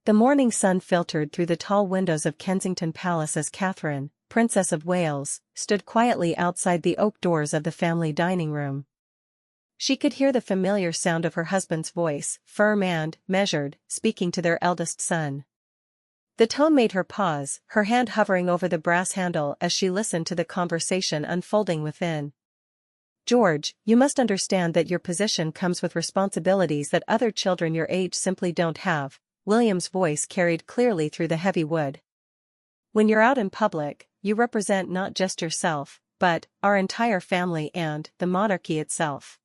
The morning sun filtered through the tall windows of Kensington Palace as Catherine, Princess of Wales, stood quietly outside the oak doors of the family dining room. She could hear the familiar sound of her husband's voice, firm and measured, speaking to their eldest son. The tone made her pause, her hand hovering over the brass handle as she listened to the conversation unfolding within. "George, you must understand that your position comes with responsibilities that other children your age simply don't have," William's voice carried clearly through the heavy wood. "When you're out in public, you represent not just yourself, but our entire family and the monarchy itself."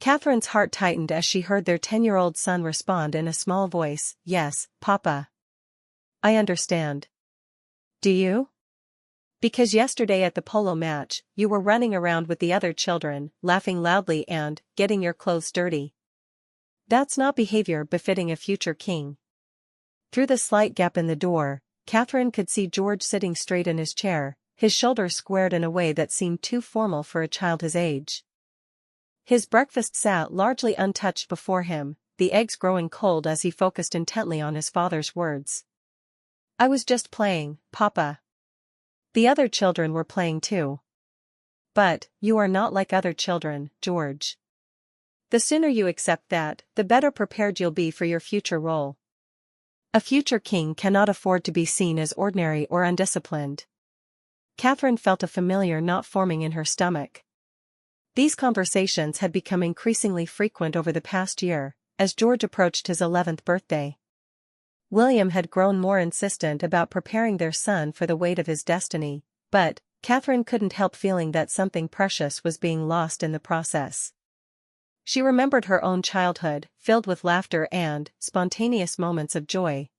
Catherine's heart tightened as she heard their 10-year-old son respond in a small voice, "Yes, Papa. I understand." "Do you? Because yesterday at the polo match, you were running around with the other children, laughing loudly and getting your clothes dirty. That's not behavior befitting a future king." Through the slight gap in the door, Catherine could see George sitting straight in his chair, his shoulders squared in a way that seemed too formal for a child his age. His breakfast sat largely untouched before him, the eggs growing cold as he focused intently on his father's words. "I was just playing, Papa. The other children were playing too. But you are not like other children, George. The sooner you accept that, the better prepared you'll be for your future role. A future king cannot afford to be seen as ordinary or undisciplined." Catherine felt a familiar knot forming in her stomach. These conversations had become increasingly frequent over the past year, as George approached his 11th birthday. William had grown more insistent about preparing their son for the weight of his destiny, but Catherine couldn't help feeling that something precious was being lost in the process. She remembered her own childhood, filled with laughter and spontaneous moments of joy.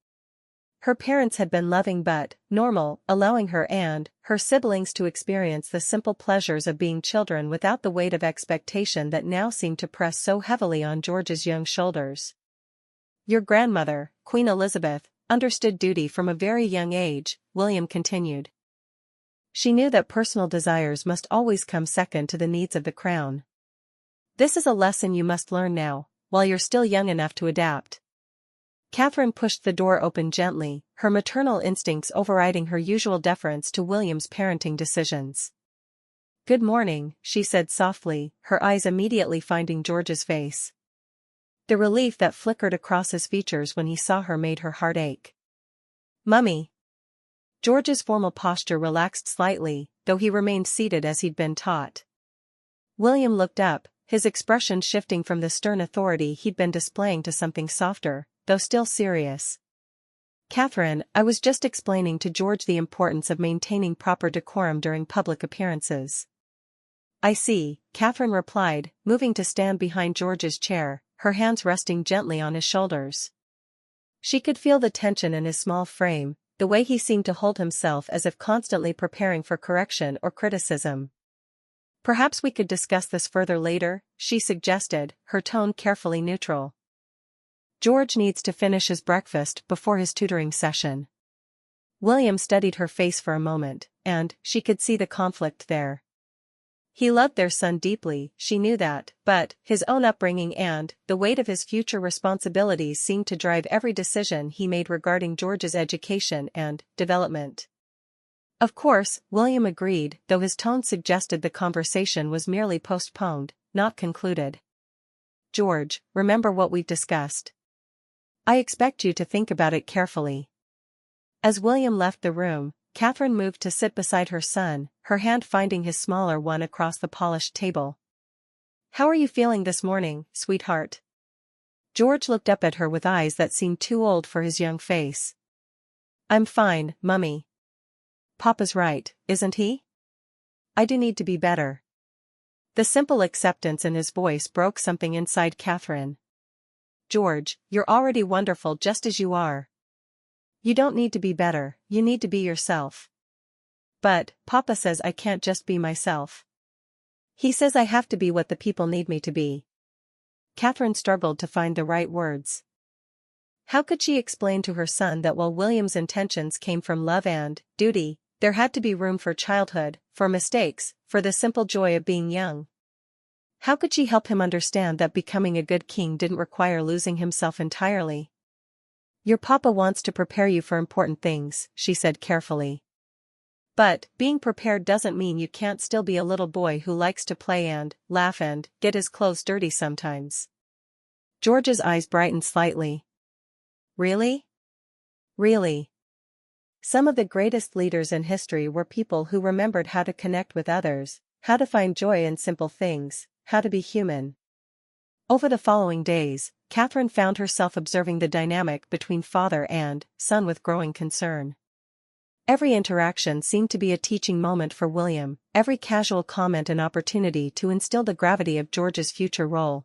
Her parents had been loving but normal, allowing her and her siblings to experience the simple pleasures of being children without the weight of expectation that now seemed to press so heavily on George's young shoulders. "Your grandmother, Queen Elizabeth, understood duty from a very young age," William continued. "She knew that personal desires must always come second to the needs of the crown. This is a lesson you must learn now, while you're still young enough to adapt." Catherine pushed the door open gently, her maternal instincts overriding her usual deference to William's parenting decisions. "Good morning," she said softly, her eyes immediately finding George's face. The relief that flickered across his features when he saw her made her heart ache. "Mummy." George's formal posture relaxed slightly, though he remained seated as he'd been taught. William looked up, his expression shifting from the stern authority he'd been displaying to something softer, though still serious. "Catherine, I was just explaining to George the importance of maintaining proper decorum during public appearances." "I see," Catherine replied, moving to stand behind George's chair, her hands resting gently on his shoulders. She could feel the tension in his small frame, the way he seemed to hold himself as if constantly preparing for correction or criticism. "Perhaps we could discuss this further later," she suggested, her tone carefully neutral. "George needs to finish his breakfast before his tutoring session." William studied her face for a moment, and she could see the conflict there. He loved their son deeply, she knew that, but his own upbringing and the weight of his future responsibilities seemed to drive every decision he made regarding George's education and development. Of course, William agreed, though his tone suggested the conversation was merely postponed, not concluded. "George, remember what we've discussed. I expect you to think about it carefully." As William left the room, Catherine moved to sit beside her son, her hand finding his smaller one across the polished table. "How are you feeling this morning, sweetheart?" George looked up at her with eyes that seemed too old for his young face. "I'm fine, Mummy. Papa's right, isn't he? I do need to be better." The simple acceptance in his voice broke something inside Catherine. "George, you're already wonderful just as you are. You don't need to be better, you need to be yourself." "But, Papa says I can't just be myself. He says I have to be what the people need me to be." Catherine struggled to find the right words. How could she explain to her son that while William's intentions came from love and duty, there had to be room for childhood, for mistakes, for the simple joy of being young? How could she help him understand that becoming a good king didn't require losing himself entirely? Your papa wants to prepare you for important things, she said carefully. But, being prepared doesn't mean you can't still be a little boy who likes to play and laugh and get his clothes dirty sometimes. George's eyes brightened slightly. Really? Really? Some of the greatest leaders in history were people who remembered how to connect with others, how to find joy in simple things, how to be human. Over the following days, Catherine found herself observing the dynamic between father and son with growing concern. Every interaction seemed to be a teaching moment for William, every casual comment an opportunity to instill the gravity of George's future role.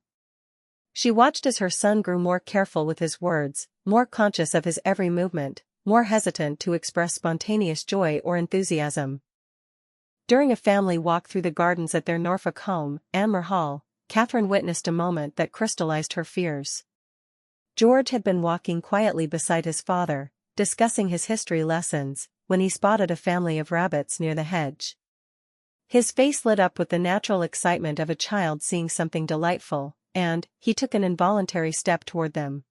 She watched as her son grew more careful with his words, more conscious of his every movement, more hesitant to express spontaneous joy or enthusiasm. During a family walk through the gardens at their Norfolk home, Anmer Hall, Catherine witnessed a moment that crystallized her fears. George had been walking quietly beside his father, discussing his history lessons, when he spotted a family of rabbits near the hedge. His face lit up with the natural excitement of a child seeing something delightful, and he took an involuntary step toward them.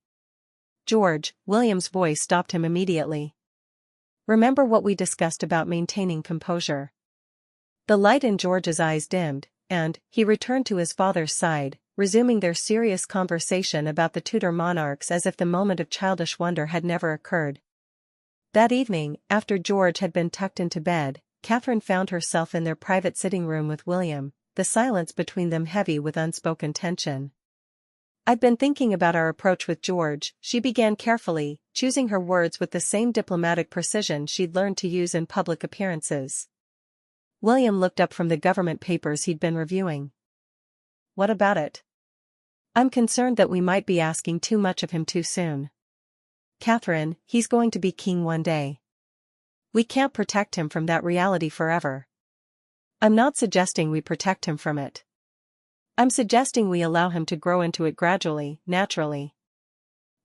George, William's voice stopped him immediately. Remember what we discussed about maintaining composure. The light in George's eyes dimmed, and he returned to his father's side, resuming their serious conversation about the Tudor monarchs as if the moment of childish wonder had never occurred. That evening, after George had been tucked into bed, Catherine found herself in their private sitting room with William, the silence between them heavy with unspoken tension. I'd been thinking about our approach with George, she began carefully, choosing her words with the same diplomatic precision she'd learned to use in public appearances. William looked up from the government papers he'd been reviewing. What about it? I'm concerned that we might be asking too much of him too soon. Catherine, he's going to be king one day. We can't protect him from that reality forever. I'm not suggesting we protect him from it. I'm suggesting we allow him to grow into it gradually, naturally.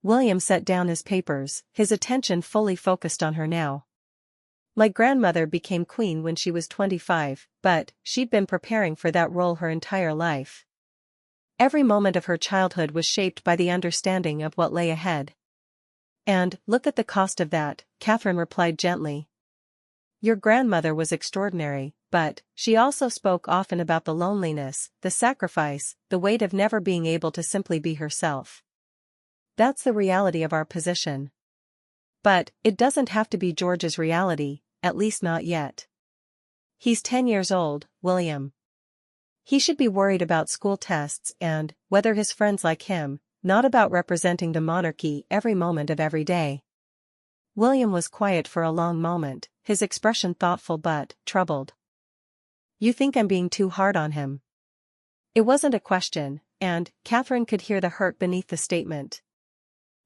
William set down his papers, his attention fully focused on her now. My grandmother became queen when she was 25, but she'd been preparing for that role her entire life. Every moment of her childhood was shaped by the understanding of what lay ahead. And, look at the cost of that, Catherine replied gently. Your grandmother was extraordinary, but she also spoke often about the loneliness, the sacrifice, the weight of never being able to simply be herself. That's the reality of our position. But, it doesn't have to be George's reality, at least not yet. He's 10 years old, William. He should be worried about school tests and whether his friends like him, not about representing the monarchy every moment of every day. William was quiet for a long moment, his expression thoughtful but troubled. You think I'm being too hard on him? It wasn't a question, and Catherine could hear the hurt beneath the statement.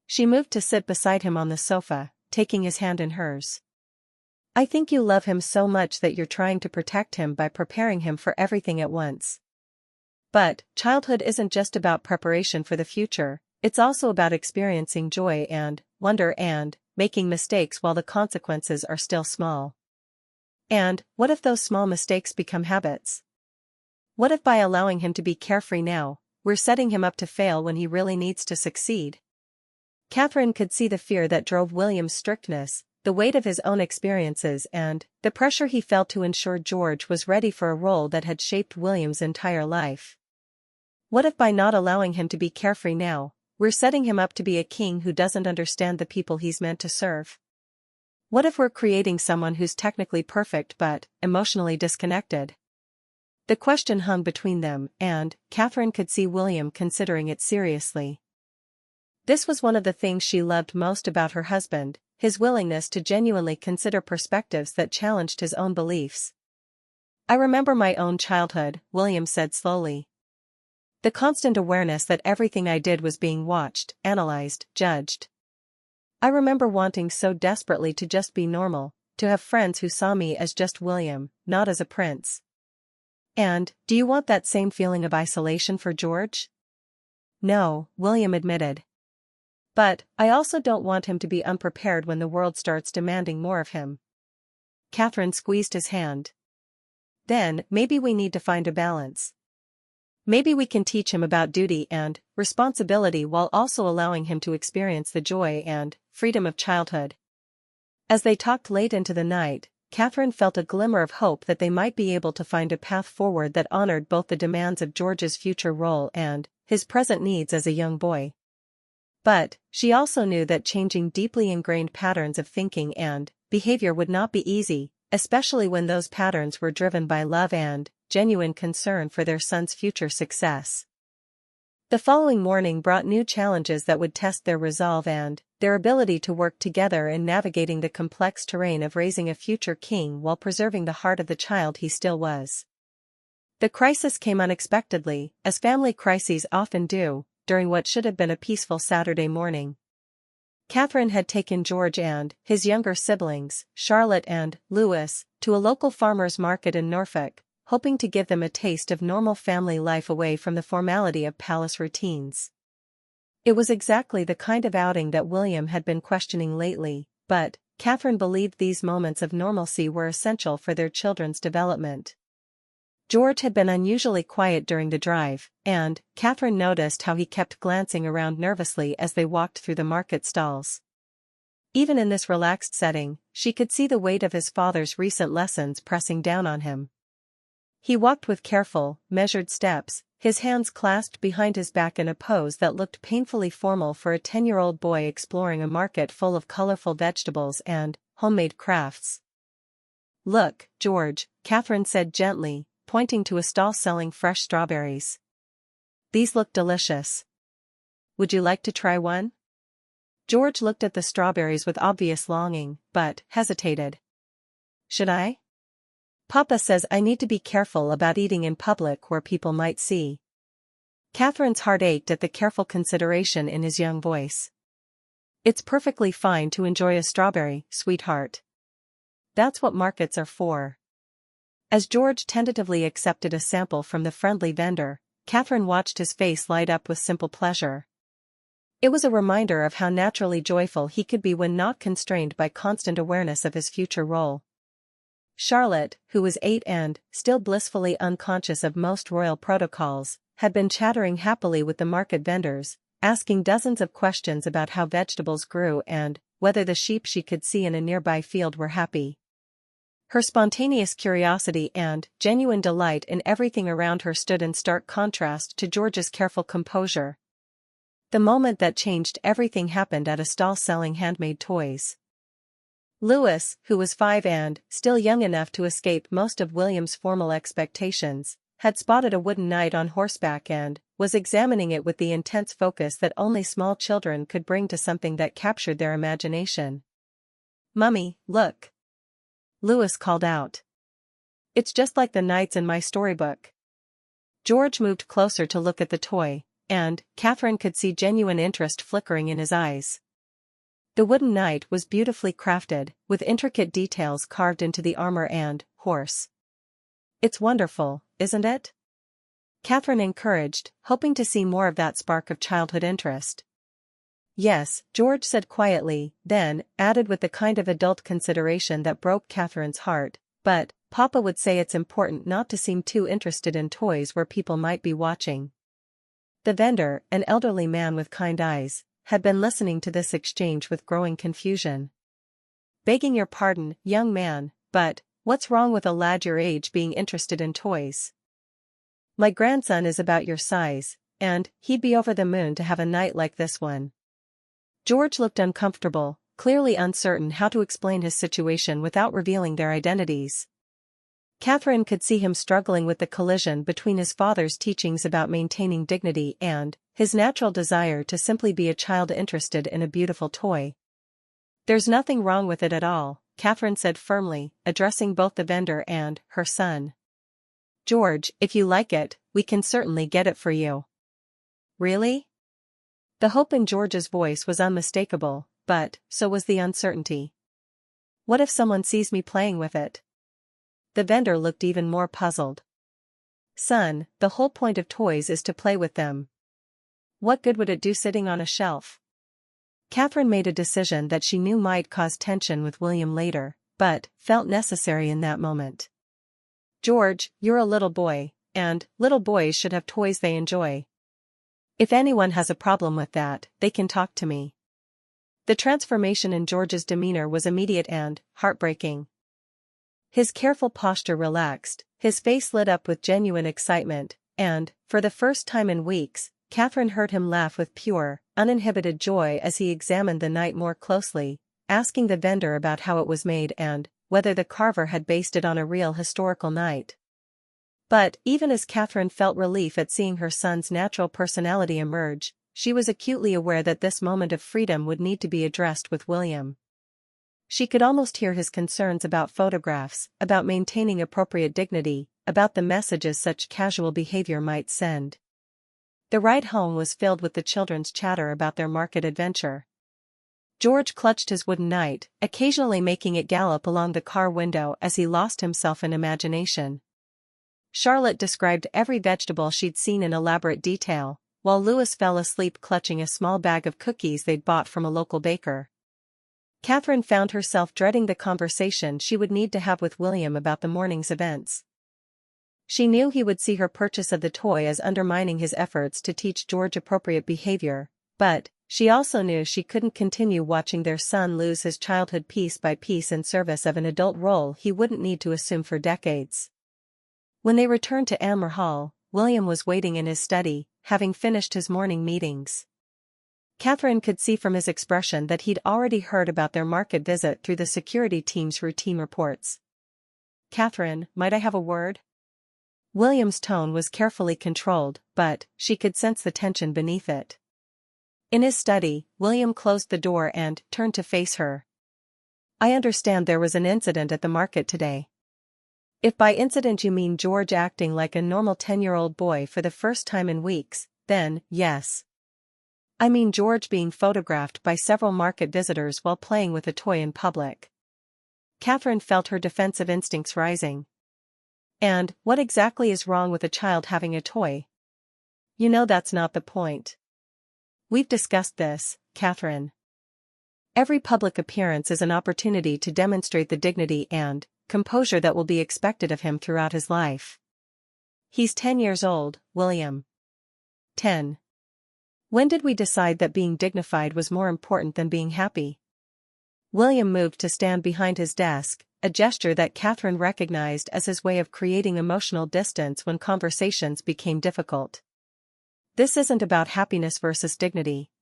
She moved to sit beside him on the sofa, taking his hand in hers. I think you love him so much that you're trying to protect him by preparing him for everything at once. But, childhood isn't just about preparation for the future, it's also about experiencing joy and wonder and making mistakes while the consequences are still small. And, what if those small mistakes become habits? What if by allowing him to be carefree now, we're setting him up to fail when he really needs to succeed? Catherine could see the fear that drove William's strictness, the weight of his own experiences and the pressure he felt to ensure George was ready for a role that had shaped William's entire life. What if by not allowing him to be carefree now, we're setting him up to be a king who doesn't understand the people he's meant to serve? What if we're creating someone who's technically perfect but emotionally disconnected? The question hung between them, and Catherine could see William considering it seriously. This was one of the things she loved most about her husband, his willingness to genuinely consider perspectives that challenged his own beliefs. I remember my own childhood, William said slowly. The constant awareness that everything I did was being watched, analyzed, judged. I remember wanting so desperately to just be normal, to have friends who saw me as just William, not as a prince. And, do you want that same feeling of isolation for George? No, William admitted. But, I also don't want him to be unprepared when the world starts demanding more of him. Catherine squeezed his hand. Then, maybe we need to find a balance. Maybe we can teach him about duty and responsibility while also allowing him to experience the joy and freedom of childhood. As they talked late into the night, Catherine felt a glimmer of hope that they might be able to find a path forward that honored both the demands of George's future role and his present needs as a young boy. But she also knew that changing deeply ingrained patterns of thinking and behavior would not be easy, especially when those patterns were driven by love and genuine concern for their son's future success. The following morning brought new challenges that would test their resolve and their ability to work together in navigating the complex terrain of raising a future king while preserving the heart of the child he still was. The crisis came unexpectedly, as family crises often do, during what should have been a peaceful Saturday morning. Catherine had taken George and his younger siblings, Charlotte and Louis, to a local farmer's market in Norfolk, hoping to give them a taste of normal family life away from the formality of palace routines. It was exactly the kind of outing that William had been questioning lately, but Catherine believed these moments of normalcy were essential for their children's development. George had been unusually quiet during the drive, and Catherine noticed how he kept glancing around nervously as they walked through the market stalls. Even in this relaxed setting, she could see the weight of his father's recent lessons pressing down on him. He walked with careful, measured steps, his hands clasped behind his back in a pose that looked painfully formal for a 10-year-old boy exploring a market full of colorful vegetables and homemade crafts. "Look, George," Catherine said gently, pointing to a stall selling fresh strawberries. "These look delicious. Would you like to try one?" George looked at the strawberries with obvious longing, but hesitated. "Should I? Papa says I need to be careful about eating in public where people might see." Catherine's heart ached at the careful consideration in his young voice. "It's perfectly fine to enjoy a strawberry, sweetheart. That's what markets are for." As George tentatively accepted a sample from the friendly vendor, Catherine watched his face light up with simple pleasure. It was a reminder of how naturally joyful he could be when not constrained by constant awareness of his future role. Charlotte, who was 8 and still blissfully unconscious of most royal protocols, had been chattering happily with the market vendors, asking dozens of questions about how vegetables grew and whether the sheep she could see in a nearby field were happy. Her spontaneous curiosity and genuine delight in everything around her stood in stark contrast to George's careful composure. The moment that changed everything happened at a stall selling handmade toys. Louis, who was 5 and still young enough to escape most of William's formal expectations, had spotted a wooden knight on horseback and was examining it with the intense focus that only small children could bring to something that captured their imagination. "Mummy, look!" Louis called out. "It's just like the knights in my storybook." George moved closer to look at the toy, and Catherine could see genuine interest flickering in his eyes. The wooden knight was beautifully crafted, with intricate details carved into the armor and horse. "It's wonderful, isn't it?" Catherine encouraged, hoping to see more of that spark of childhood interest. "Yes," George said quietly, then added with the kind of adult consideration that broke Catherine's heart, "But Papa would say it's important not to seem too interested in toys where people might be watching." The vendor, an elderly man with kind eyes, had been listening to this exchange with growing confusion. "Begging your pardon, young man, but what's wrong with a lad your age being interested in toys? My grandson is about your size, and he'd be over the moon to have a knight like this one." George looked uncomfortable, clearly uncertain how to explain his situation without revealing their identities. Catherine could see him struggling with the collision between his father's teachings about maintaining dignity and his natural desire to simply be a child interested in a beautiful toy. "There's nothing wrong with it at all," Catherine said firmly, addressing both the vendor and her son. "George, if you like it, we can certainly get it for you." "Really?" The hope in George's voice was unmistakable, but so was the uncertainty. "What if someone sees me playing with it?" The vendor looked even more puzzled. "Son, the whole point of toys is to play with them. What good would it do sitting on a shelf?" Catherine made a decision that she knew might cause tension with William later, but felt necessary in that moment. "George, you're a little boy, and little boys should have toys they enjoy. If anyone has a problem with that, they can talk to me. The transformation in George's demeanor was immediate and heartbreaking. His careful posture relaxed, his face lit up with genuine excitement, and, for the first time in weeks, Catherine heard him laugh with pure, uninhibited joy as he examined the knight more closely, asking the vendor about how it was made and whether the carver had based it on a real historical knight. But, even as Catherine felt relief at seeing her son's natural personality emerge, she was acutely aware that this moment of freedom would need to be addressed with William. She could almost hear his concerns about photographs, about maintaining appropriate dignity, about the messages such casual behavior might send. The ride home was filled with the children's chatter about their market adventure. George clutched his wooden knight, occasionally making it gallop along the car window as he lost himself in imagination. Charlotte described every vegetable she'd seen in elaborate detail, while Louis fell asleep clutching a small bag of cookies they'd bought from a local baker. Catherine found herself dreading the conversation she would need to have with William about the morning's events. She knew he would see her purchase of the toy as undermining his efforts to teach George appropriate behavior, but she also knew she couldn't continue watching their son lose his childhood piece by piece in service of an adult role he wouldn't need to assume for decades. When they returned to Amer Hall, William was waiting in his study, having finished his morning meetings. Catherine could see from his expression that he'd already heard about their market visit through the security team's routine reports. "Catherine, might I have a word?" William's tone was carefully controlled, but she could sense the tension beneath it. In his study, William closed the door and turned to face her. "I understand there was an incident at the market today." If by incident you mean George acting like a normal 10-year-old boy for the first time in weeks, then, yes. I mean George being photographed by several market visitors while playing with a toy in public. Catherine felt her defensive instincts rising. "And what exactly is wrong with a child having a toy?" "You know that's not the point. We've discussed this, Catherine. Every public appearance is an opportunity to demonstrate the dignity and composure that will be expected of him throughout his life. He's 10 years old, William. 10. When did we decide that being dignified was more important than being happy?" William moved to stand behind his desk, a gesture that Catherine recognized as his way of creating emotional distance when conversations became difficult. This isn't about happiness versus dignity.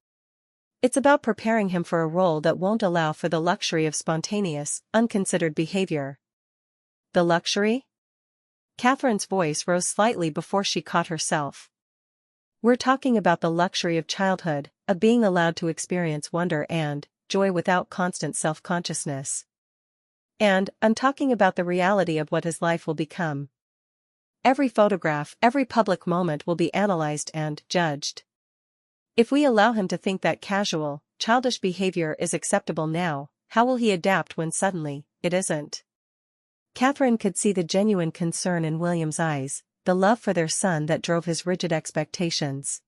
It's about preparing him for a role that won't allow for the luxury of spontaneous, unconsidered behavior. The luxury? Catherine's voice rose slightly before she caught herself. "We're talking about the luxury of childhood, of being allowed to experience wonder and joy without constant self-consciousness. And I'm talking about the reality of what his life will become. Every photograph, every public moment will be analyzed and judged. If we allow him to think that casual, childish behavior is acceptable now, how will he adapt when suddenly it isn't?" Catherine could see the genuine concern in William's eyes, the love for their son that drove his rigid expectations.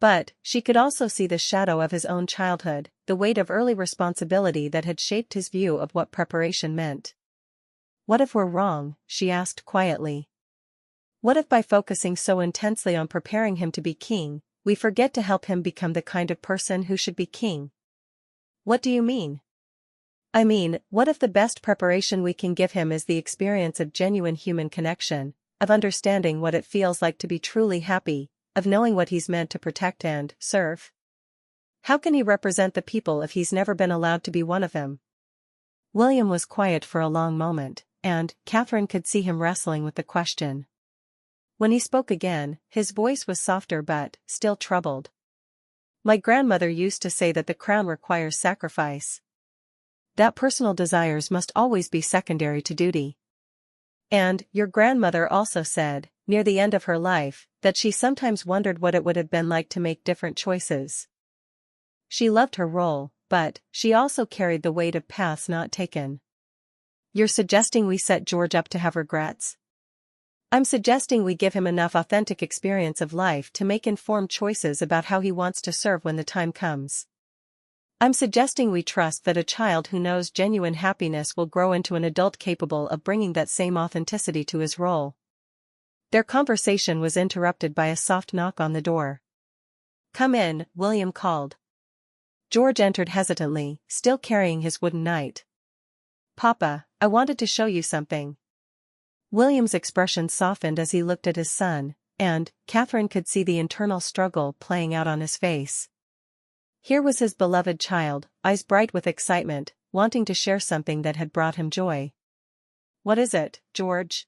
But she could also see the shadow of his own childhood, the weight of early responsibility that had shaped his view of what preparation meant. "What if we're wrong?" she asked quietly. "What if by focusing so intensely on preparing him to be king, we forget to help him become the kind of person who should be king?" "What do you mean?" "I mean, what if the best preparation we can give him is the experience of genuine human connection, of understanding what it feels like to be truly happy, of knowing what he's meant to protect and serve? How can he represent the people if he's never been allowed to be one of them?" William was quiet for a long moment, and Catherine could see him wrestling with the question. When he spoke again, his voice was softer but still troubled. "My grandmother used to say that the crown requires sacrifice. That personal desires must always be secondary to duty. And your grandmother also said, near the end of her life, that she sometimes wondered what it would have been like to make different choices. She loved her role, but she also carried the weight of paths not taken." "You're suggesting we set George up to have regrets?" "I'm suggesting we give him enough authentic experience of life to make informed choices about how he wants to serve when the time comes. I'm suggesting we trust that a child who knows genuine happiness will grow into an adult capable of bringing that same authenticity to his role." Their conversation was interrupted by a soft knock on the door. "Come in," William called. George entered hesitantly, still carrying his wooden knight. "Papa, I wanted to show you something." William's expression softened as he looked at his son, and Catherine could see the internal struggle playing out on his face. Here was his beloved child, eyes bright with excitement, wanting to share something that had brought him joy. "What is it, George?"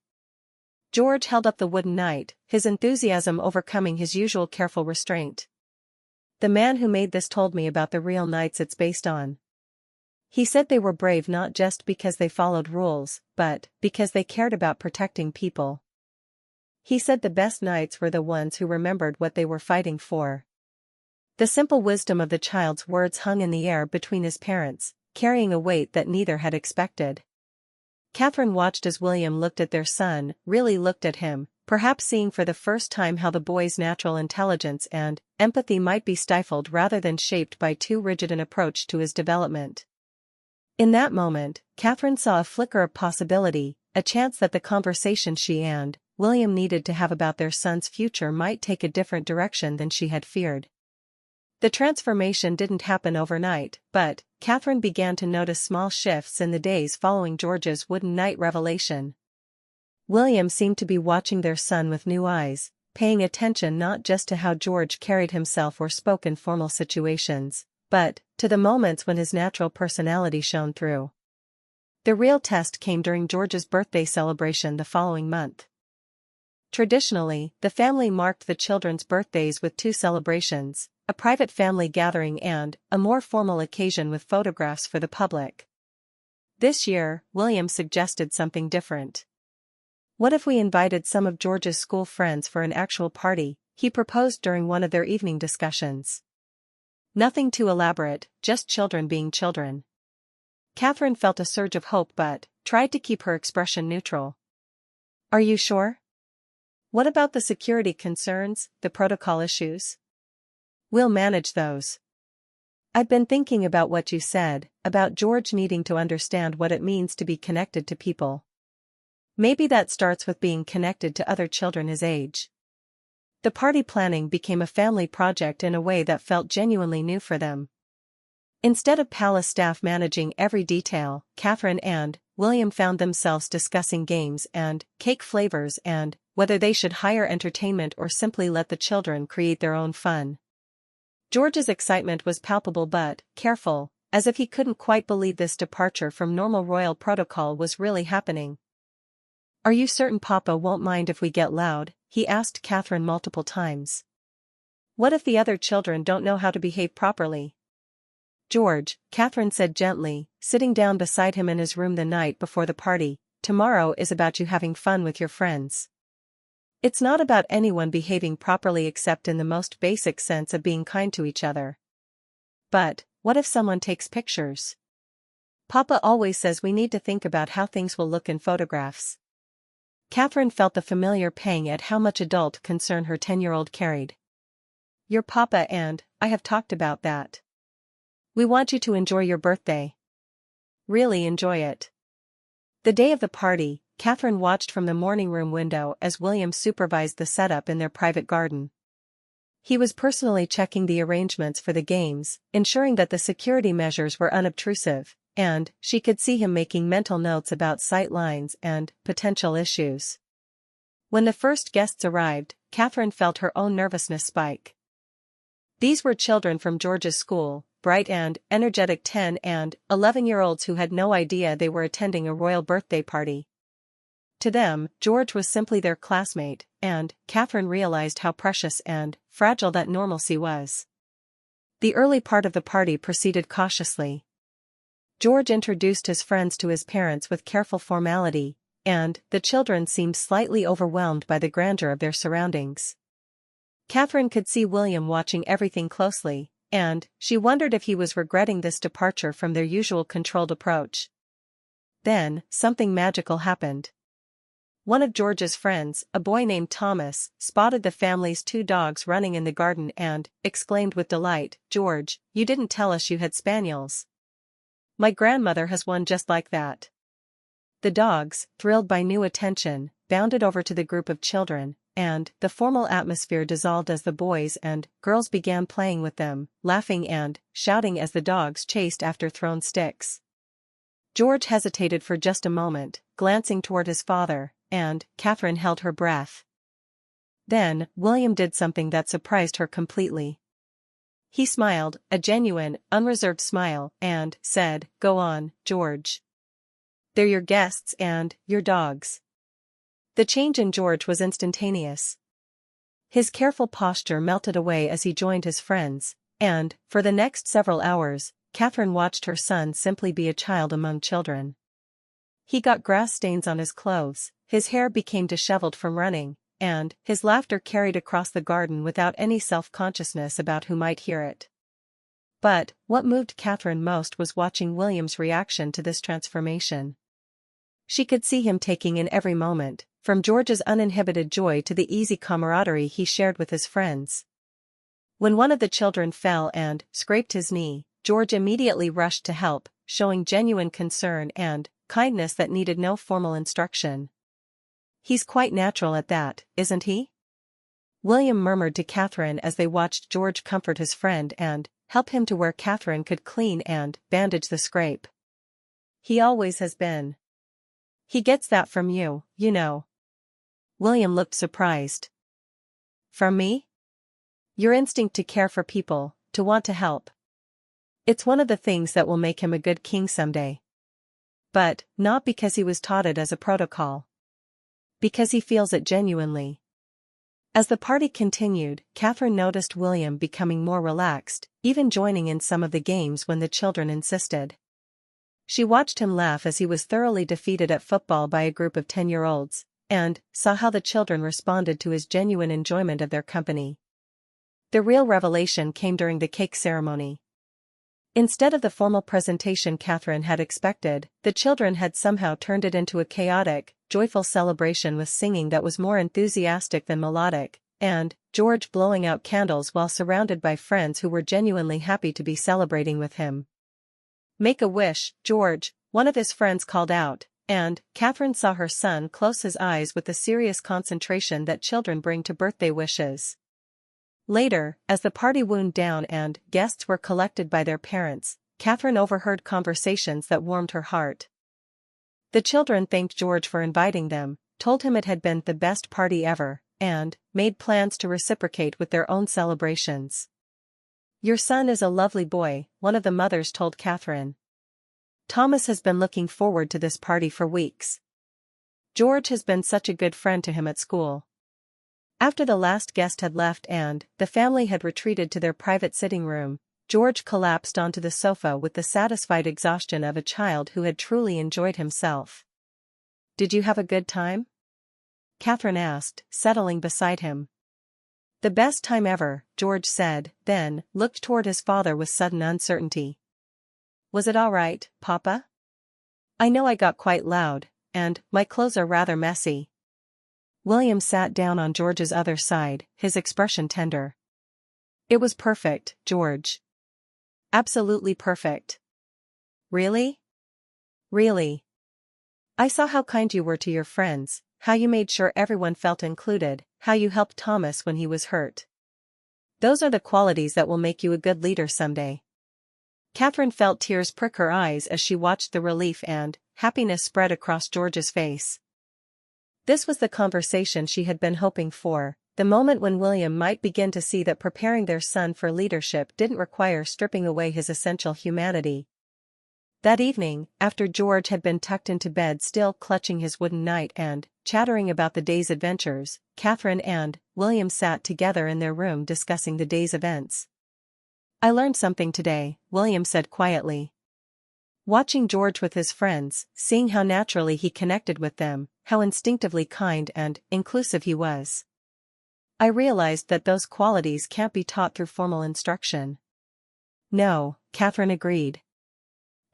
George held up the wooden knight, his enthusiasm overcoming his usual careful restraint. "The man who made this told me about the real knights it's based on. He said they were brave not just because they followed rules, but because they cared about protecting people. He said the best knights were the ones who remembered what they were fighting for." The simple wisdom of the child's words hung in the air between his parents, carrying a weight that neither had expected. Catherine watched as William looked at their son, really looked at him, perhaps seeing for the first time how the boy's natural intelligence and empathy might be stifled rather than shaped by too rigid an approach to his development. In that moment, Catherine saw a flicker of possibility, a chance that the conversation she and William needed to have about their son's future might take a different direction than she had feared. The transformation didn't happen overnight, but Catherine began to notice small shifts in the days following George's wooden knight revelation. William seemed to be watching their son with new eyes, paying attention not just to how George carried himself or spoke in formal situations, but to the moments when his natural personality shone through. The real test came during George's birthday celebration the following month. Traditionally, the family marked the children's birthdays with two celebrations: a private family gathering and a more formal occasion with photographs for the public. This year, William suggested something different. "What if we invited some of George's school friends for an actual party?" he proposed during one of their evening discussions. Nothing too elaborate, just children being children. Catherine felt a surge of hope but tried to keep her expression neutral. "Are you sure? What about the security concerns, the protocol issues?" "We'll manage those. I've been thinking about what you said, about George needing to understand what it means to be connected to people. Maybe that starts with being connected to other children his age." The party planning became a family project in a way that felt genuinely new for them. Instead of palace staff managing every detail, Catherine and William found themselves discussing games and cake flavors and whether they should hire entertainment or simply let the children create their own fun. George's excitement was palpable but careful, as if he couldn't quite believe this departure from normal royal protocol was really happening. "Are you certain Papa won't mind if we get loud?" he asked Catherine multiple times. "What if the other children don't know how to behave properly?" "George," Catherine said gently, sitting down beside him in his room the night before the party, "tomorrow is about you having fun with your friends. It's not about anyone behaving properly except in the most basic sense of being kind to each other." "But what if someone takes pictures? Papa always says we need to think about how things will look in photographs." Catherine felt the familiar pang at how much adult concern her 10-year-old carried. "Your Papa and I have talked about that. We want you to enjoy your birthday. Really enjoy it." The day of the party, Catherine watched from the morning room window as William supervised the setup in their private garden. He was personally checking the arrangements for the games, ensuring that the security measures were unobtrusive, and she could see him making mental notes about sight lines and potential issues. When the first guests arrived, Catherine felt her own nervousness spike. These were children from George's school, bright and energetic 10 and 11-year-olds who had no idea they were attending a royal birthday party. To them, George was simply their classmate, and Catherine realized how precious and fragile that normalcy was. The early part of the party proceeded cautiously. George introduced his friends to his parents with careful formality, and the children seemed slightly overwhelmed by the grandeur of their surroundings. Catherine could see William watching everything closely, and she wondered if he was regretting this departure from their usual controlled approach. Then, something magical happened. One of George's friends, a boy named Thomas, spotted the family's two dogs running in the garden and exclaimed with delight, "George, you didn't tell us you had spaniels. My grandmother has one just like that." The dogs, thrilled by new attention, bounded over to the group of children, and the formal atmosphere dissolved as the boys and girls began playing with them, laughing and shouting as the dogs chased after thrown sticks. George hesitated for just a moment, glancing toward his father, and Catherine held her breath. Then, William did something that surprised her completely. He smiled, a genuine, unreserved smile, and said, "Go on, George. They're your guests and your dogs." The change in George was instantaneous. His careful posture melted away as he joined his friends, and, for the next several hours, Catherine watched her son simply be a child among children. He got grass stains on his clothes, his hair became disheveled from running, and his laughter carried across the garden without any self-consciousness about who might hear it. But what moved Catherine most was watching William's reaction to this transformation. She could see him taking in every moment, from George's uninhibited joy to the easy camaraderie he shared with his friends. When one of the children fell and scraped his knee, George immediately rushed to help, showing genuine concern and kindness that needed no formal instruction. "He's quite natural at that, isn't he?" William murmured to Catherine as they watched George comfort his friend and help him to where Catherine could clean and bandage the scrape. "He always has been. He gets that from you, you know." William looked surprised. "From me? Your instinct to care for people, to want to help. It's one of the things that will make him a good king someday. But not because he was taught it as a protocol. Because he feels it genuinely." As the party continued, Catherine noticed William becoming more relaxed, even joining in some of the games when the children insisted. She watched him laugh as he was thoroughly defeated at football by a group of 10-year-olds, and saw how the children responded to his genuine enjoyment of their company. The real revelation came during the cake ceremony. Instead of the formal presentation Catherine had expected, the children had somehow turned it into a chaotic, joyful celebration with singing that was more enthusiastic than melodic, and George blowing out candles while surrounded by friends who were genuinely happy to be celebrating with him. "Make a wish, George," one of his friends called out, and Catherine saw her son close his eyes with the serious concentration that children bring to birthday wishes. Later, as the party wound down and guests were collected by their parents, Catherine overheard conversations that warmed her heart. The children thanked George for inviting them, told him it had been the best party ever, and made plans to reciprocate with their own celebrations. "Your son is a lovely boy," one of the mothers told Catherine. "Thomas has been looking forward to this party for weeks. George has been such a good friend to him at school." After the last guest had left and the family had retreated to their private sitting room, George collapsed onto the sofa with the satisfied exhaustion of a child who had truly enjoyed himself. "Did you have a good time?" Catherine asked, settling beside him. "The best time ever," George said, then looked toward his father with sudden uncertainty. "Was it all right, Papa? I know I got quite loud, and my clothes are rather messy." William sat down on George's other side, his expression tender. "It was perfect, George. Absolutely perfect." "Really?" "Really. I saw how kind you were to your friends, how you made sure everyone felt included, how you helped Thomas when he was hurt. Those are the qualities that will make you a good leader someday." Catherine felt tears prick her eyes as she watched the relief and happiness spread across George's face. This was the conversation she had been hoping for, the moment when William might begin to see that preparing their son for leadership didn't require stripping away his essential humanity. That evening, after George had been tucked into bed still clutching his wooden knight and chattering about the day's adventures, Catherine and William sat together in their room discussing the day's events. "I learned something today," William said quietly. Watching George with his friends, seeing how naturally he connected with them, how instinctively kind and inclusive he was. "I realized that those qualities can't be taught through formal instruction." "No," Catherine agreed.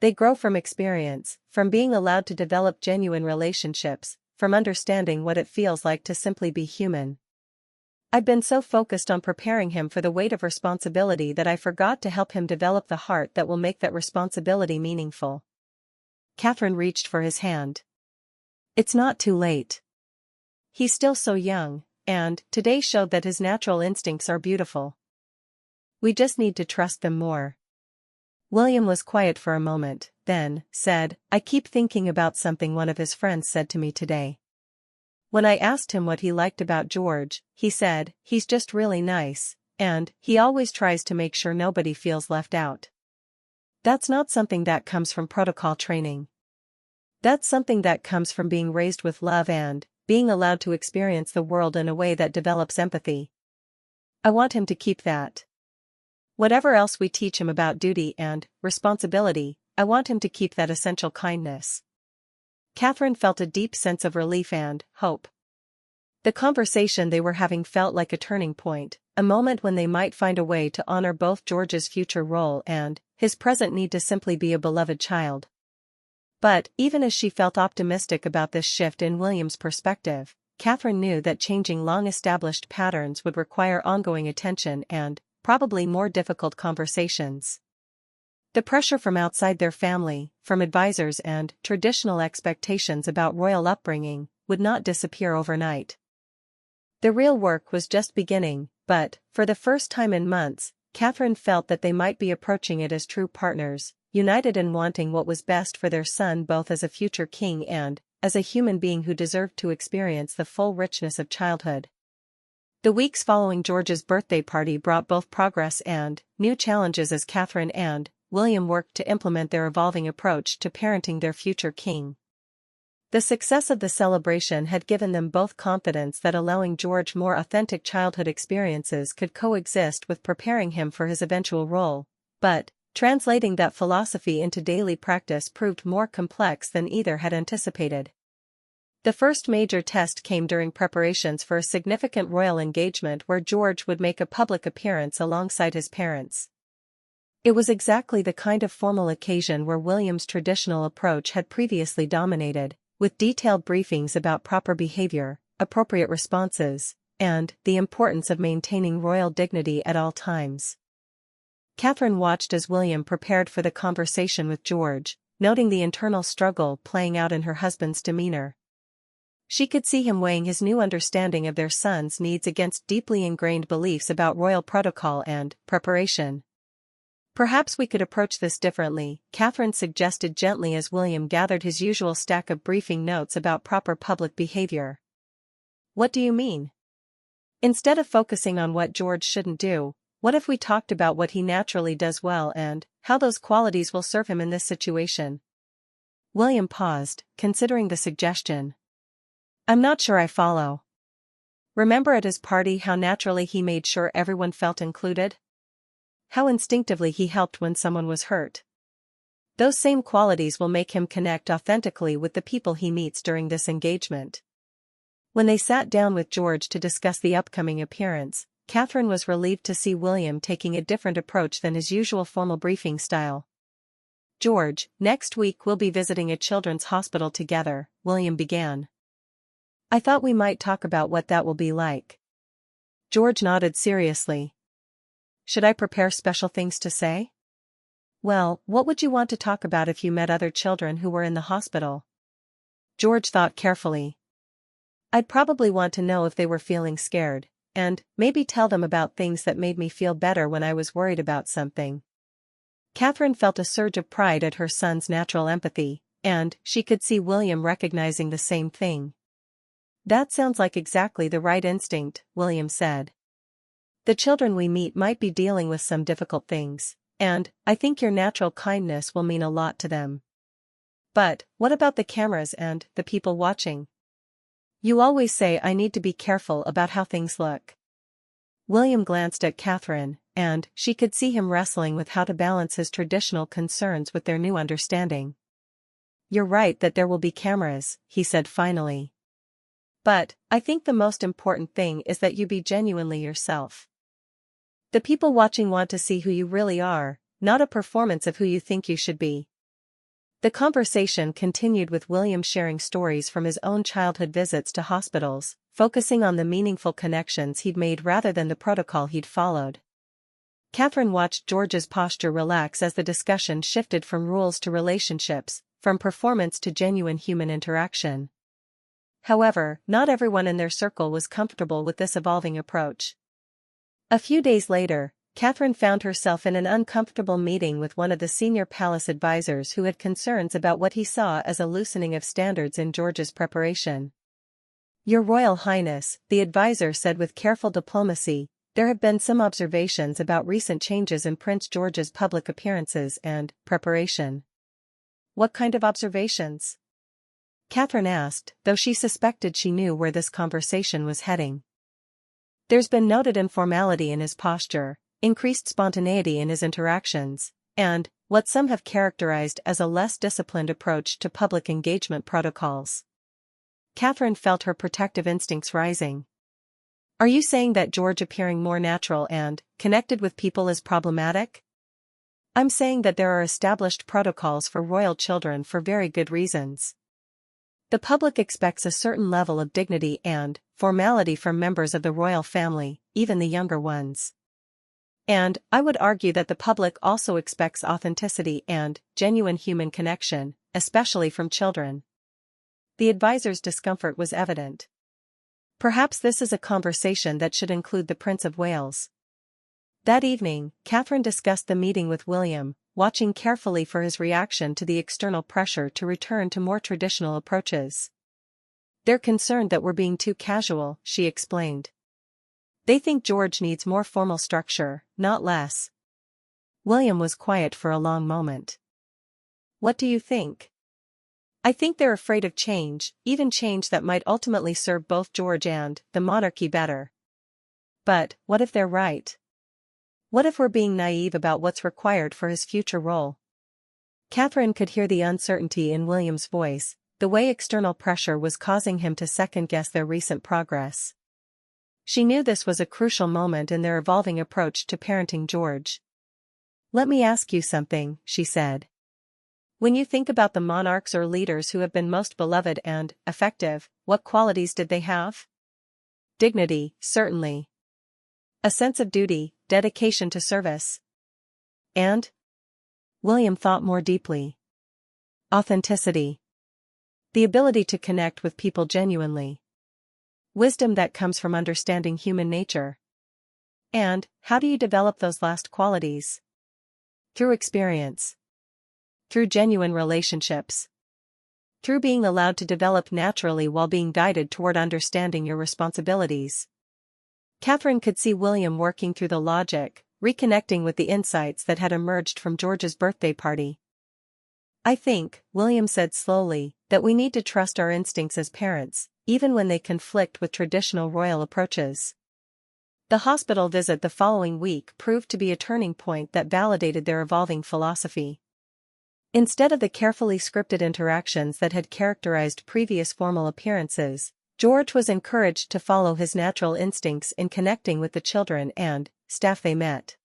"They grow from experience, from being allowed to develop genuine relationships, from understanding what it feels like to simply be human." "I've been so focused on preparing him for the weight of responsibility that I forgot to help him develop the heart that will make that responsibility meaningful." Catherine reached for his hand. "It's not too late. he's still so young, and today showed that his natural instincts are beautiful. We just need to trust them more. William was quiet for a moment, then said, I keep thinking about something one of his friends said to me today. When I asked him what he liked about George, he said, he's just really nice, and he always tries to make sure nobody feels left out. That's not something that comes from protocol training. That's something that comes from being raised with love and being allowed to experience the world in a way that develops empathy. I want him to keep that. Whatever else we teach him about duty and responsibility, I want him to keep that essential kindness. Catherine felt a deep sense of relief and hope. The conversation they were having felt like a turning point, a moment when they might find a way to honor both George's future role and his present need to simply be a beloved child. But, even as she felt optimistic about this shift in William's perspective, Catherine knew that changing long-established patterns would require ongoing attention and probably more difficult conversations. The pressure from outside their family, from advisors and traditional expectations about royal upbringing, would not disappear overnight. The real work was just beginning, but, for the first time in months, Catherine felt that they might be approaching it as true partners, united in wanting what was best for their son both as a future king and as a human being who deserved to experience the full richness of childhood. The weeks following George's birthday party brought both progress and new challenges as Catherine and William worked to implement their evolving approach to parenting their future king. The success of the celebration had given them both confidence that allowing George more authentic childhood experiences could coexist with preparing him for his eventual role, but translating that philosophy into daily practice proved more complex than either had anticipated. The first major test came during preparations for a significant royal engagement where George would make a public appearance alongside his parents. It was exactly the kind of formal occasion where William's traditional approach had previously dominated, with detailed briefings about proper behavior, appropriate responses, and the importance of maintaining royal dignity at all times. Catherine watched as William prepared for the conversation with George, noting the internal struggle playing out in her husband's demeanor. She could see him weighing his new understanding of their son's needs against deeply ingrained beliefs about royal protocol and preparation. Perhaps we could approach this differently, Catherine suggested gently as William gathered his usual stack of briefing notes about proper public behavior. What do you mean? Instead of focusing on what George shouldn't do, what if we talked about what he naturally does well and how those qualities will serve him in this situation? William paused, considering the suggestion. I'm not sure I follow. Remember at his party how naturally he made sure everyone felt included? How instinctively he helped when someone was hurt. Those same qualities will make him connect authentically with the people he meets during this engagement. When they sat down with George to discuss the upcoming appearance, Catherine was relieved to see William taking a different approach than his usual formal briefing style. George, next week we'll be visiting a children's hospital together, William began. I thought we might talk about what that will be like. George nodded seriously. Should I prepare special things to say? Well, what would you want to talk about if you met other children who were in the hospital? George thought carefully. I'd probably want to know if they were feeling scared, and maybe tell them about things that made me feel better when I was worried about something. Catherine felt a surge of pride at her son's natural empathy, and she could see William recognizing the same thing. That sounds like exactly the right instinct, William said. The children we meet might be dealing with some difficult things, and I think your natural kindness will mean a lot to them. But, what about the cameras and the people watching? You always say I need to be careful about how things look. William glanced at Catherine, and she could see him wrestling with how to balance his traditional concerns with their new understanding. You're right that there will be cameras, he said finally. But, I think the most important thing is that you be genuinely yourself. The people watching want to see who you really are, not a performance of who you think you should be. The conversation continued with William sharing stories from his own childhood visits to hospitals, focusing on the meaningful connections he'd made rather than the protocol he'd followed. Catherine watched George's posture relax as the discussion shifted from rules to relationships, from performance to genuine human interaction. However, not everyone in their circle was comfortable with this evolving approach. A few days later, Catherine found herself in an uncomfortable meeting with one of the senior palace advisors who had concerns about what he saw as a loosening of standards in George's preparation. "Your Royal Highness," the advisor said with careful diplomacy, "there have been some observations about recent changes in Prince George's public appearances and preparation." "What kind of observations?" Catherine asked, though she suspected she knew where this conversation was heading. "There's been noted informality in his posture, increased spontaneity in his interactions, and what some have characterized as a less disciplined approach to public engagement protocols." Catherine felt her protective instincts rising. "Are you saying that George appearing more natural and connected with people is problematic?" "I'm saying that there are established protocols for royal children for very good reasons. The public expects a certain level of dignity and formality from members of the royal family, even the younger ones. And I would argue that the public also expects authenticity and genuine human connection, especially from children." The advisor's discomfort was evident. Perhaps this is a conversation that should include the Prince of Wales. That evening, Catherine discussed the meeting with William, watching carefully for his reaction to the external pressure to return to more traditional approaches. "They're concerned that we're being too casual," she explained. "They think George needs more formal structure, not less." William was quiet for a long moment. "What do you think?" "I think they're afraid of change, even change that might ultimately serve both George and the monarchy better." "But what if they're right? What if we're being naive about what's required for his future role?" Catherine could hear the uncertainty in William's voice, the way external pressure was causing him to second-guess their recent progress. She knew this was a crucial moment in their evolving approach to parenting George. "Let me ask you something," she said. "When you think about the monarchs or leaders who have been most beloved and effective, what qualities did they have?" "Dignity, certainly. A sense of duty, dedication to service. And?" William thought more deeply. "Authenticity. The ability to connect with people genuinely. Wisdom that comes from understanding human nature." "And how do you develop those last qualities?" "Through experience. Through genuine relationships. Through being allowed to develop naturally while being guided toward understanding your responsibilities." Catherine could see William working through the logic, reconnecting with the insights that had emerged from George's birthday party. "I think," William said slowly, "that we need to trust our instincts as parents, even when they conflict with traditional royal approaches." The hospital visit the following week proved to be a turning point that validated their evolving philosophy. Instead of the carefully scripted interactions that had characterized previous formal appearances, George was encouraged to follow his natural instincts in connecting with the children and staff they met.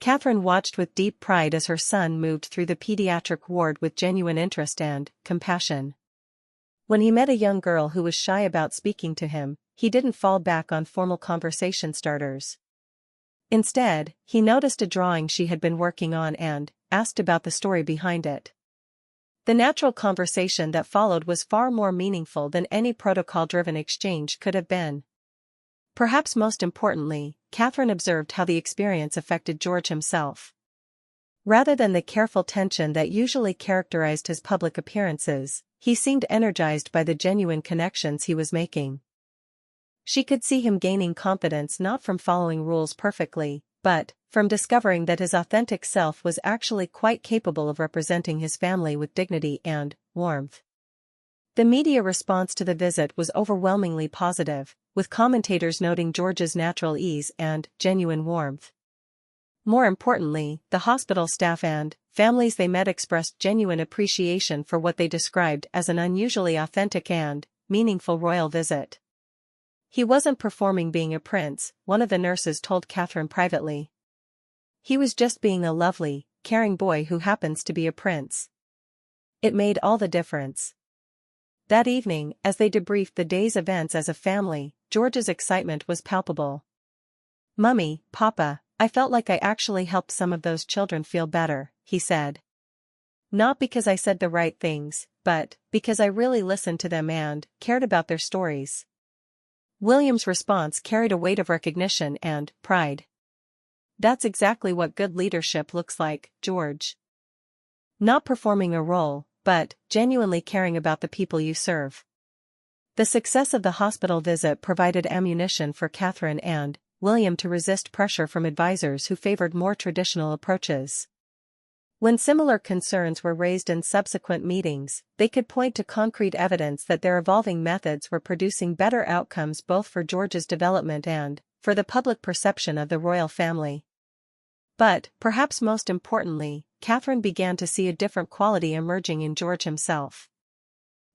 Catherine watched with deep pride as her son moved through the pediatric ward with genuine interest and compassion. When he met a young girl who was shy about speaking to him, he didn't fall back on formal conversation starters. Instead, he noticed a drawing she had been working on and asked about the story behind it. The natural conversation that followed was far more meaningful than any protocol-driven exchange could have been. Perhaps most importantly, Catherine observed how the experience affected George himself. Rather than the careful tension that usually characterized his public appearances, he seemed energized by the genuine connections he was making. She could see him gaining confidence not from following rules perfectly, but from discovering that his authentic self was actually quite capable of representing his family with dignity and warmth. The media response to the visit was overwhelmingly positive, with commentators noting George's natural ease and genuine warmth. More importantly, the hospital staff and families they met expressed genuine appreciation for what they described as an unusually authentic and meaningful royal visit. "He wasn't performing being a prince," one of the nurses told Catherine privately. "He was just being a lovely, caring boy who happens to be a prince." It made all the difference. That evening, as they debriefed the day's events as a family, George's excitement was palpable. "Mummy, Papa, I felt like I actually helped some of those children feel better," he said. Not because I said the right things, but because I really listened to them and cared about their stories. William's response carried a weight of recognition and pride. That's exactly what good leadership looks like, George. Not performing a role, but genuinely caring about the people you serve. The success of the hospital visit provided ammunition for Catherine and William to resist pressure from advisors who favored more traditional approaches. When similar concerns were raised in subsequent meetings, they could point to concrete evidence that their evolving methods were producing better outcomes both for George's development and for the public perception of the royal family. But, perhaps most importantly, Catherine began to see a different quality emerging in George himself.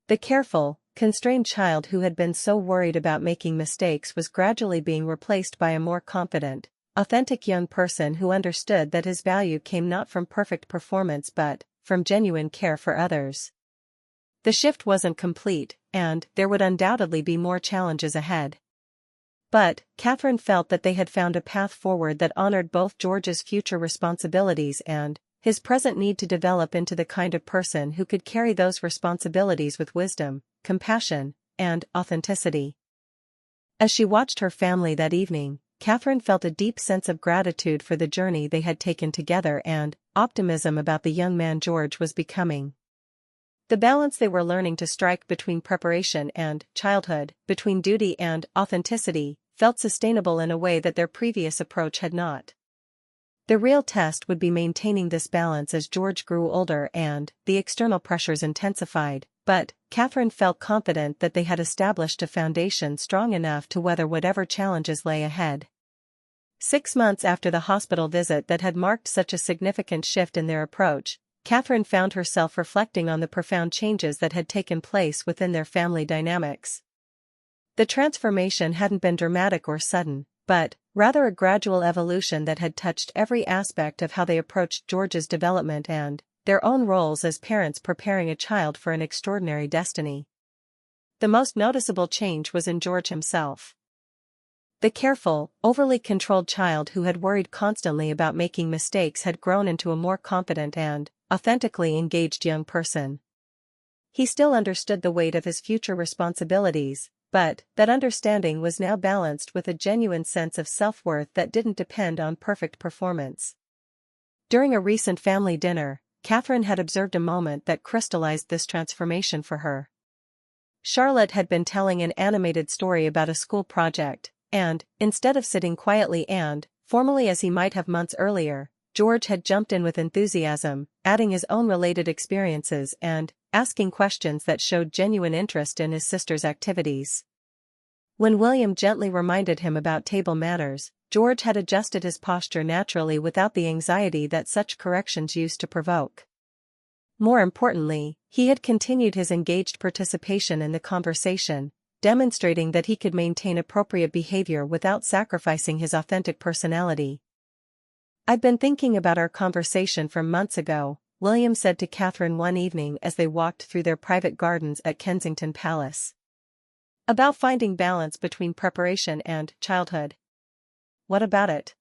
The careful, constrained child who had been so worried about making mistakes was gradually being replaced by a more confident, authentic young person who understood that his value came not from perfect performance but from genuine care for others. The shift wasn't complete, and there would undoubtedly be more challenges ahead. But Catherine felt that they had found a path forward that honored both George's future responsibilities and his present need to develop into the kind of person who could carry those responsibilities with wisdom, compassion, and authenticity. As she watched her family that evening, Catherine felt a deep sense of gratitude for the journey they had taken together and optimism about the young man George was becoming. The balance they were learning to strike between preparation and childhood, between duty and authenticity, felt sustainable in a way that their previous approach had not. The real test would be maintaining this balance as George grew older and the external pressures intensified, but Catherine felt confident that they had established a foundation strong enough to weather whatever challenges lay ahead. 6 months after the hospital visit that had marked such a significant shift in their approach, Catherine found herself reflecting on the profound changes that had taken place within their family dynamics. The transformation hadn't been dramatic or sudden, but rather a gradual evolution that had touched every aspect of how they approached George's development and their own roles as parents preparing a child for an extraordinary destiny. The most noticeable change was in George himself. The careful, overly controlled child who had worried constantly about making mistakes had grown into a more confident and authentically engaged young person. He still understood the weight of his future responsibilities, but that understanding was now balanced with a genuine sense of self-worth that didn't depend on perfect performance. During a recent family dinner, Catherine had observed a moment that crystallized this transformation for her. Charlotte had been telling an animated story about a school project, and, instead of sitting quietly and formally as he might have months earlier, George had jumped in with enthusiasm, adding his own related experiences and asking questions that showed genuine interest in his sister's activities. When William gently reminded him about table manners, George had adjusted his posture naturally without the anxiety that such corrections used to provoke. More importantly, he had continued his engaged participation in the conversation, demonstrating that he could maintain appropriate behavior without sacrificing his authentic personality. "I've been thinking about our conversation from months ago," William said to Catherine one evening as they walked through their private gardens at Kensington Palace. "About finding balance between preparation and childhood." "What about it?"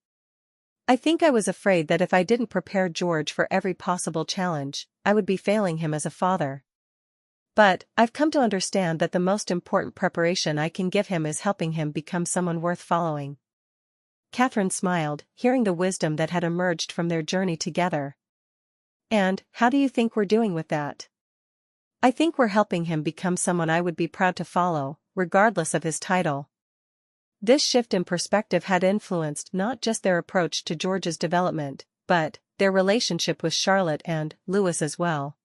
"I think I was afraid that if I didn't prepare George for every possible challenge, I would be failing him as a father. But I've come to understand that the most important preparation I can give him is helping him become someone worth following." Catherine smiled, hearing the wisdom that had emerged from their journey together. "And how do you think we're doing with that?" "I think we're helping him become someone I would be proud to follow, regardless of his title." This shift in perspective had influenced not just their approach to George's development, but their relationship with Charlotte and Louis as well.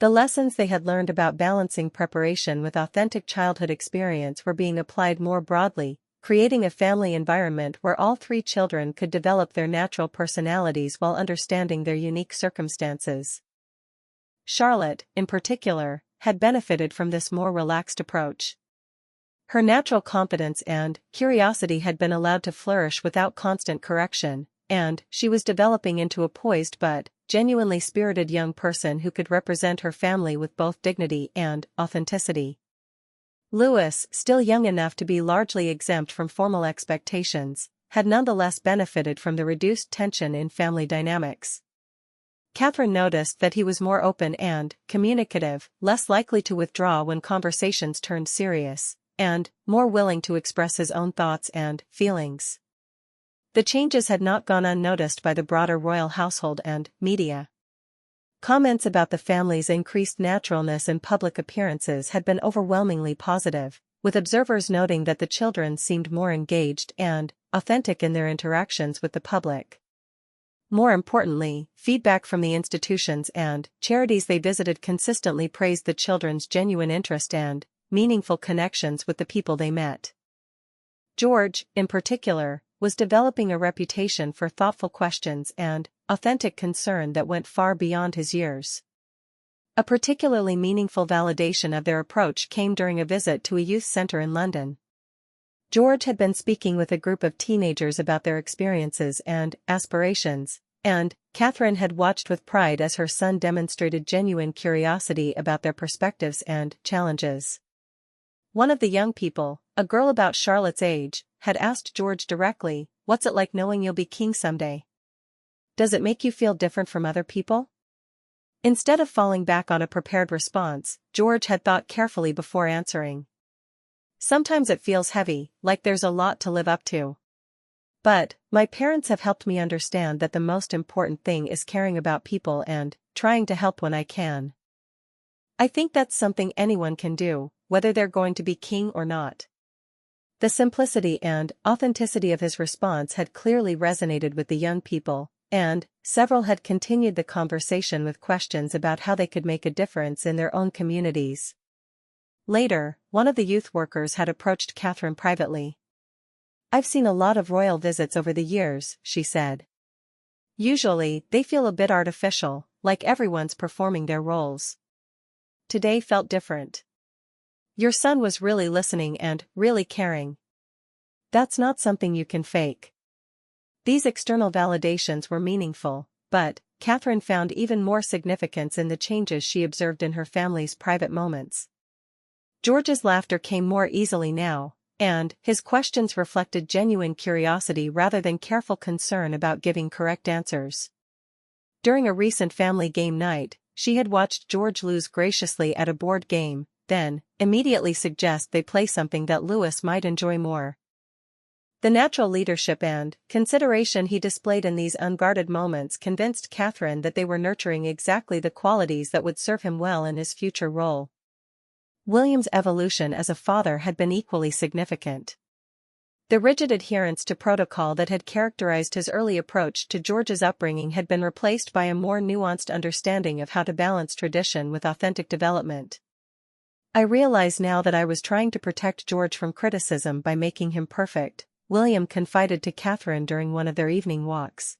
The lessons they had learned about balancing preparation with authentic childhood experience were being applied more broadly, creating a family environment where all 3 children could develop their natural personalities while understanding their unique circumstances. Charlotte, in particular, had benefited from this more relaxed approach. Her natural confidence and curiosity had been allowed to flourish without constant correction, and she was developing into a poised but genuinely spirited young person who could represent her family with both dignity and authenticity. Louis, still young enough to be largely exempt from formal expectations, had nonetheless benefited from the reduced tension in family dynamics. Catherine noticed that he was more open and communicative, less likely to withdraw when conversations turned serious, and more willing to express his own thoughts and feelings. The changes had not gone unnoticed by the broader royal household and media. Comments about the family's increased naturalness in public appearances had been overwhelmingly positive, with observers noting that the children seemed more engaged and authentic in their interactions with the public. More importantly, feedback from the institutions and charities they visited consistently praised the children's genuine interest and meaningful connections with the people they met. George, in particular, was developing a reputation for thoughtful questions and authentic concern that went far beyond his years. A particularly meaningful validation of their approach came during a visit to a youth center in London. George had been speaking with a group of teenagers about their experiences and aspirations, and Catherine had watched with pride as her son demonstrated genuine curiosity about their perspectives and challenges. One of the young people, a girl about Charlotte's age, had asked George directly, "What's it like knowing you'll be king someday? Does it make you feel different from other people?" Instead of falling back on a prepared response, George had thought carefully before answering. "Sometimes it feels heavy, like there's a lot to live up to. But my parents have helped me understand that the most important thing is caring about people and trying to help when I can. I think that's something anyone can do, whether they're going to be king or not." The simplicity and authenticity of his response had clearly resonated with the young people, and several had continued the conversation with questions about how they could make a difference in their own communities. Later, one of the youth workers had approached Catherine privately. "I've seen a lot of royal visits over the years," she said. "Usually, they feel a bit artificial, like everyone's performing their roles. Today felt different. Your son was really listening and really caring. That's not something you can fake." These external validations were meaningful, but Catherine found even more significance in the changes she observed in her family's private moments. George's laughter came more easily now, and his questions reflected genuine curiosity rather than careful concern about giving correct answers. During a recent family game night, she had watched George lose graciously at a board game, then immediately suggest they play something that Louis might enjoy more. The natural leadership and consideration he displayed in these unguarded moments convinced Catherine that they were nurturing exactly the qualities that would serve him well in his future role. William's evolution as a father had been equally significant. The rigid adherence to protocol that had characterized his early approach to George's upbringing had been replaced by a more nuanced understanding of how to balance tradition with authentic development. "I realize now that I was trying to protect George from criticism by making him perfect," William confided to Catherine during one of their evening walks.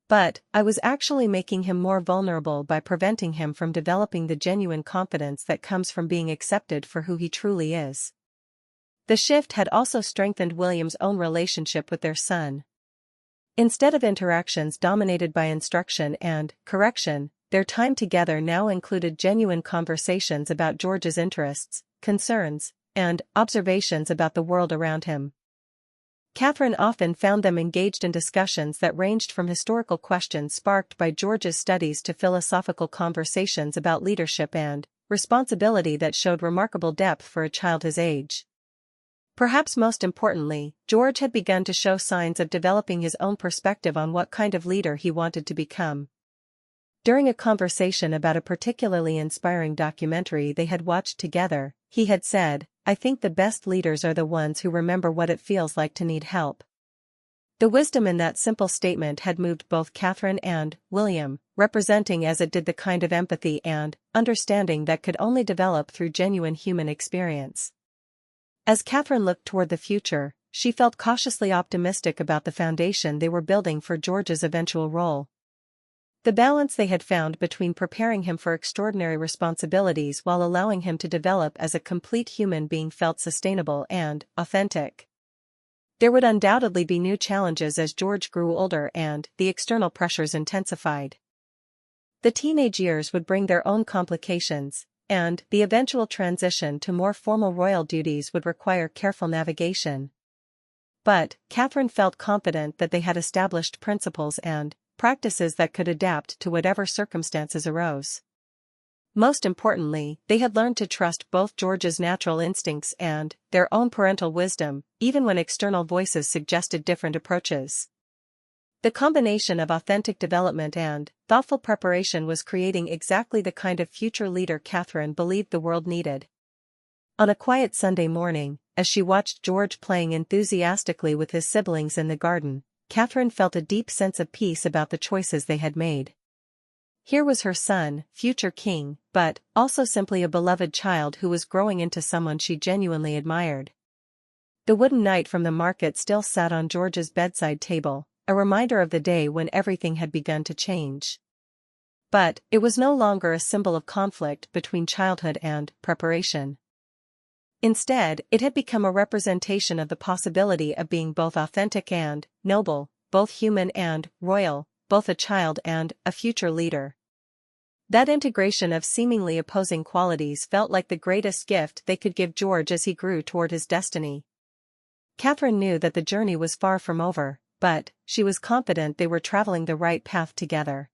"But I was actually making him more vulnerable by preventing him from developing the genuine confidence that comes from being accepted for who he truly is." The shift had also strengthened William's own relationship with their son. Instead of interactions dominated by instruction and correction, their time together now included genuine conversations about George's interests, concerns, and observations about the world around him. Catherine often found them engaged in discussions that ranged from historical questions sparked by George's studies to philosophical conversations about leadership and responsibility that showed remarkable depth for a child his age. Perhaps most importantly, George had begun to show signs of developing his own perspective on what kind of leader he wanted to become. During a conversation about a particularly inspiring documentary they had watched together, he had said, "I think the best leaders are the ones who remember what it feels like to need help." The wisdom in that simple statement had moved both Catherine and William, representing as it did the kind of empathy and understanding that could only develop through genuine human experience. As Catherine looked toward the future, she felt cautiously optimistic about the foundation they were building for George's eventual role. The balance they had found between preparing him for extraordinary responsibilities while allowing him to develop as a complete human being felt sustainable and authentic. There would undoubtedly be new challenges as George grew older and the external pressures intensified. The teenage years would bring their own complications, and the eventual transition to more formal royal duties would require careful navigation. But Catherine felt confident that they had established principles and practices that could adapt to whatever circumstances arose. Most importantly, they had learned to trust both George's natural instincts and their own parental wisdom, even when external voices suggested different approaches. The combination of authentic development and thoughtful preparation was creating exactly the kind of future leader Catherine believed the world needed. On a quiet Sunday morning, as she watched George playing enthusiastically with his siblings in the garden, Catherine felt a deep sense of peace about the choices they had made. Here was her son, future king, but also simply a beloved child who was growing into someone she genuinely admired. The wooden knight from the market still sat on George's bedside table, a reminder of the day when everything had begun to change. But it was no longer a symbol of conflict between childhood and preparation. Instead, it had become a representation of the possibility of being both authentic and noble, both human and royal, both a child and a future leader. That integration of seemingly opposing qualities felt like the greatest gift they could give George as he grew toward his destiny. Catherine knew that the journey was far from over, but she was confident they were traveling the right path together.